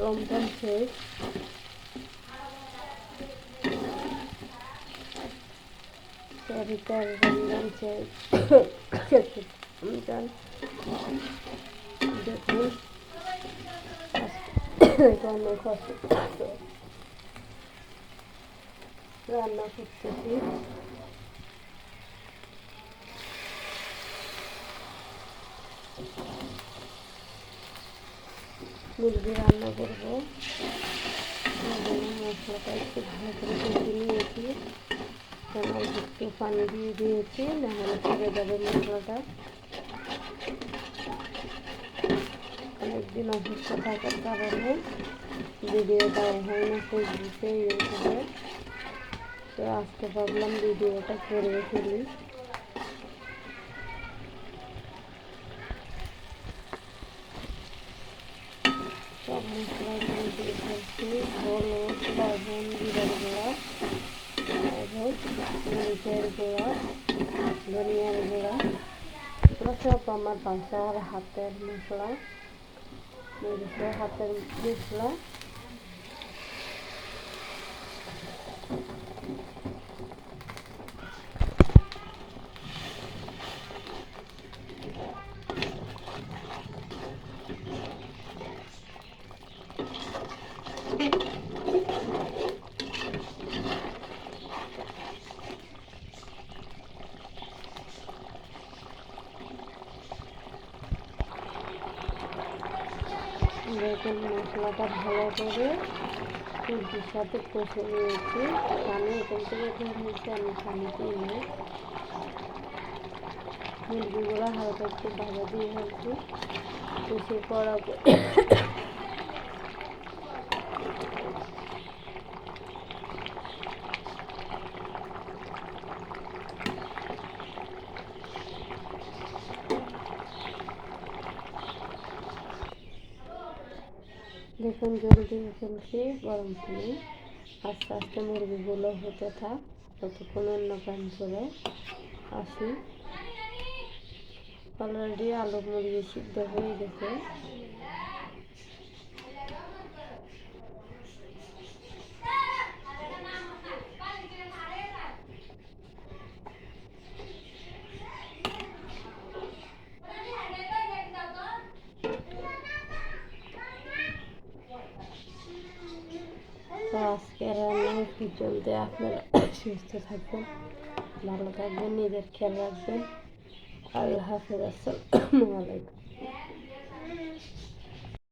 রমজান শেষ, রমজান শেষ। রমজান দেখুন অনেক অসুস্থ রান্না করতেছি। মুরগি রান্না করবো, মশলাটা একটু ভালো করে কষে নিয়েছি, একটু পানি দিয়ে দিয়েছি, নাহলে পুড়ে যাবে মশলাটা। অনেকদিন অসুস্থ থাকার কারণে ভিডিও দেওয়া হয় না ফেসবুকে, ইউটিউবে, তো আজকে ভাবলাম ভিডিওটা করে ফেলি। সব মশলা দিয়ে ফেলছি, হলুদ, লবণ, জিরার গুঁড়া, মরিচের গুঁড়া, ধনিয়ার গুঁড়া, এগুলো সব আমার বাসার হাতের মশলা, মরিচের হাতের মশলা। দেখুন মশলাটা ভালো করে সবজির সাথে কষে নিয়েছি, পানি এখান থেকে নিয়েছি, আমি পানি দিই না। মুরগিগুলো হালকা একটু ভাজা দিয়ে ফেলছি, কষে কড়া দেখুন জল দিয়ে ফেলছি গরম পানি। আস্তে আস্তে মুরগিগুলো হতে থাক, ততক্ষণ অন্য পান করে আসি। অলরেডি আলু মুরগি সিদ্ধ হয়ে গেছে। তো আজকে রান্না কি চলতে, আপনারা সুস্থ থাকবেন, ভালো থাকবেন, নিজের খেয়াল রাখবেন। আল্লাহ হাফেজ, আসসালামু আলাইকুম।